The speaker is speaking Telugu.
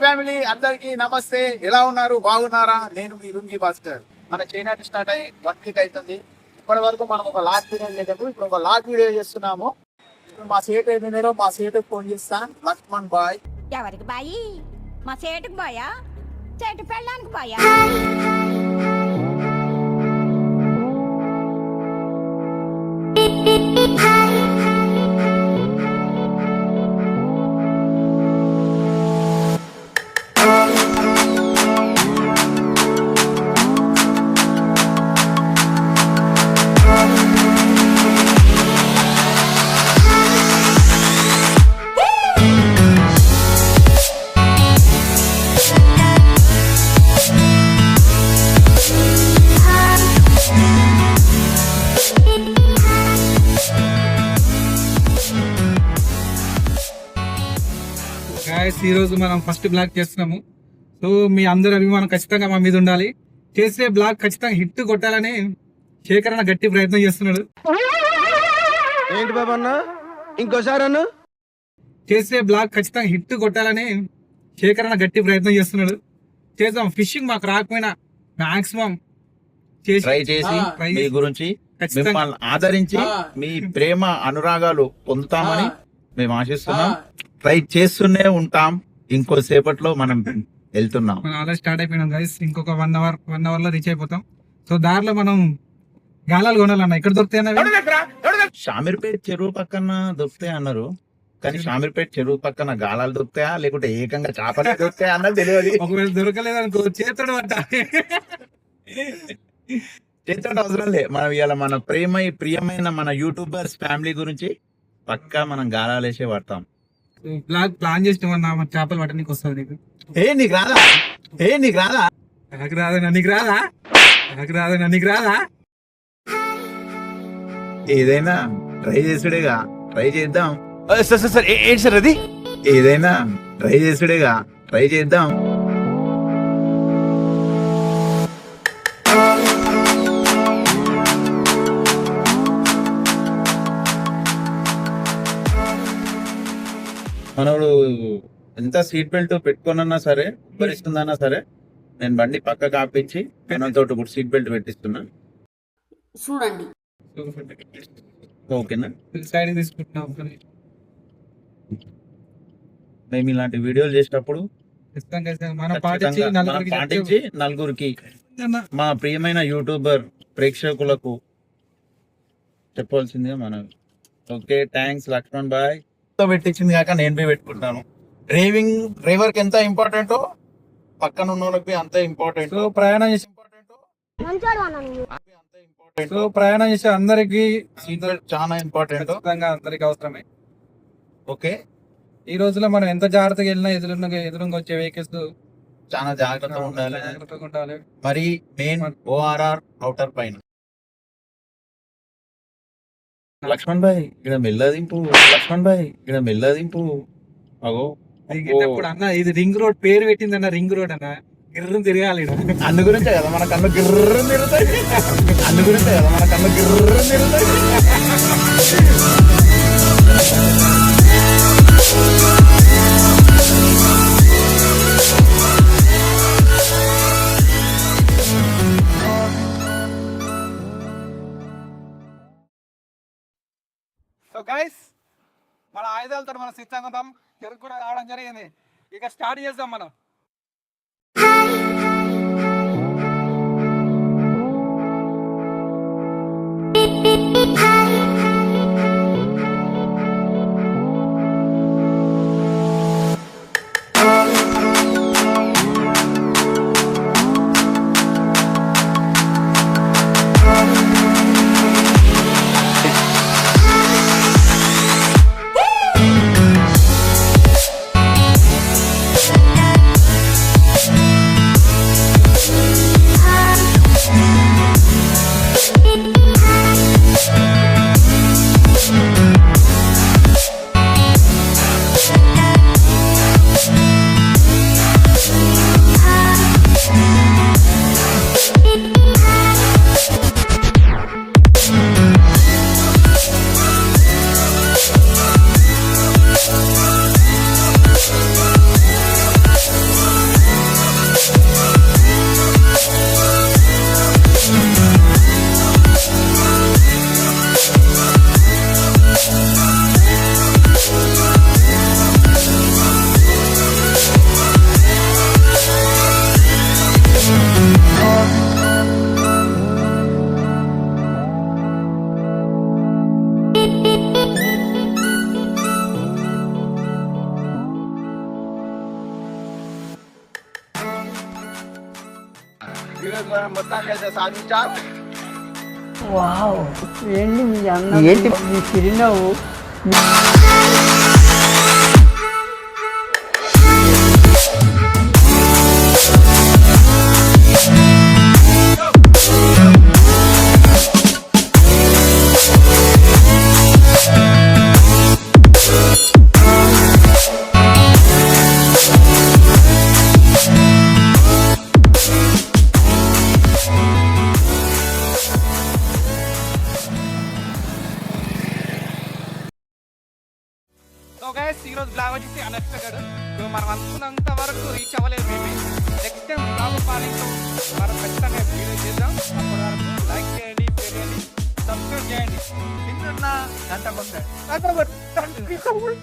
ఫ్యామిలీ అందరికి నమస్తే. ఎలా ఉన్నారు? బాగున్నారా? నేను మీ లుంగి భాస్కర్. మన చైనా స్టార్ట్ అయ్యి 1 వీక్ అవుతుంది. ఇప్పటి వరకు మనం ఒక లాస్ట్ వీడియో చేసాము. ఇప్పుడు ఒక లాస్ట్ వీడియో చేస్తున్నాము. ఇప్పుడు మా సేటు ఏదో మా సేటుకు ఫోన్ చేస్తా. లక్ష్మణ్ బాయ్. ఎవరికి బాయి? మా సేటుకు బాయా? చెట్టు పెళ్ళడానికి బాయా? ఈ రోజు మనం ఫస్ట్ బ్లాగ్ చేస్తున్నాము. సో మీ అందరి అభిమానం ఖచ్చితంగా మా మీద ఉండాలి. చేసే బ్లాగ్ ఖచ్చితంగా హిట్ కొట్టాలని శేఖర్ అన్న గట్టి ప్రయత్నం చేస్తున్నాడు. ఏంటి బాబా అన్న ఇంకోసారి అన్న చేసే బ్లాగ్ ఖచ్చితంగా హిట్ కొట్టాలని శేఖర్ అన్న గట్టి ప్రయత్నం చేస్తున్నాడు. చేద్దాం. ఫిషింగ్ మాకు రాకపోయినా మాక్సిమం ట్రై చేసి మీ గురించి మిమ్మల్ని ఆదరించి మీ ప్రేమ అనురాగాలు పొందుతామని మేము ఆశిస్తున్నాం. ట్రై చేస్తూనే ఉంటాం. ఇంకోసేపట్లో మనం వెళ్తున్నాం. ఆల్రెడీ స్టార్ట్ అయిపోయినాం గైస్. ఇంకొక 1 అవర్ లో రీచ్ అయిపోతాం. సో దారిలో మనం గాలాలు కొనాలన్న ఇక్కడ దొరుకుతాయి. షామీర్పేట చెరువు పక్కన దొరుకుతాయి అన్నారు, కానీ షామీర్పేట చెరువు పక్కన గాలాలు దొరుకుతాయా లేకుంటే ఏకంగా చేపలు దొరుకుతాయా అన్నది తెలియదు. ఒకవేళ దొరకలేదనుకో చేతుడు అంట. చేతుడు అవసరం లే. మనం ఇవాళ మన ప్రియమైన మన యూట్యూబర్స్ ఫ్యామిలీ గురించి పక్కా మనం గాలాలు వేసే పడతాం. బ్లాగ్ ప్లాన్ చేసిన చేపలు పట్టడానికి వస్తుంది నీకు. నీకు రాదా? నాకు రాదా? నీకు రాదా? ఏదైనా ట్రై చేసుడేగా. ట్రై చేద్దాం. సార్ ఏంటి సార్ అది? ఏదైనా ట్రై చేసుడేగా. ట్రై చేద్దాం. మనోడు ఎంత సీట్ బెల్ట్ పెట్టుకోనన్నా సరే, భరిస్తుందన్నా సరే, నేను బండి పక్క కాపించి మనతో కూడా సీట్ బెల్ట్ పెట్టిస్తున్నా. చూడండి ఓకేనా? సైడ్ తీసుకుంటున్నాం. మేము ఇలాంటి వీడియోలు చేసేటప్పుడు మనం పాటించి నలుగురికి మా ప్రియమైన యూట్యూబర్ ప్రేక్షకులకు చెప్పాల్సిందే మనం. Okay, thanks Laxman bhai. పెట్టించింది కాక నేను పోయి పెట్టుకుంటాను. డ్రైవర్ కి ఎంత ఇంపార్టెంట్, పక్కన ఉన్న వాళ్ళకి అంత ఇంపార్టెంట్. ప్రయాణం చేసే అందరికి సీట్ బెల్ట్ చాలా ఇంపార్టెంట్. అందరికి అవసరమే. ఓకే, ఈ రోజులో మనం ఎంత జాగ్రత్తగా వెళ్ళినా ఎదురుగా వచ్చే వెహికల్స్ చాలా జాగ్రత్తగా ఉండాలి. మరి మెయిన్ ఓఆర్ఆర్ అవుటర్ పైన లక్ష్మణ్ భాయ్ ఇక్కడ మెల్లదింపు. అగో ఇప్పుడు అన్న ఇది రింగ్ రోడ్ పేరు పెట్టింది అన్న. రింగ్ రోడ్ అన్న గిర్రం తిరగాలి. అందు గురించే కదా మన కన్ను గిర్రం తిరుగుతాయి. సో గైస్, మన ఆయుధాలతో మనం సిద్ధంగా చెరుకు కూడా రావడం జరిగింది. ఇక స్టార్ట్ చేద్దాం మనం. మొత్తానికి అయితే సాధించారు. ఏంటి మీ అన్న ఏంటి మీ చిరునవ్వు సో గైస్ ఈ రోజు బ్లాగ్ వచ్చేసి అన్ఎక్స్పెక్టెడ్. సో మనం అనుకున్నంత వరకు రీచ్ అవ్వలేదు maybe. Next time blog polling మనం ఖచ్చితంగా వీడియో చేద్దాం. అప్పటి వరకు లైక్ చేయండి, షేర్ చేయండి, సబ్స్క్రైబ్ చేయండి. కింద గంట కొట్టండి.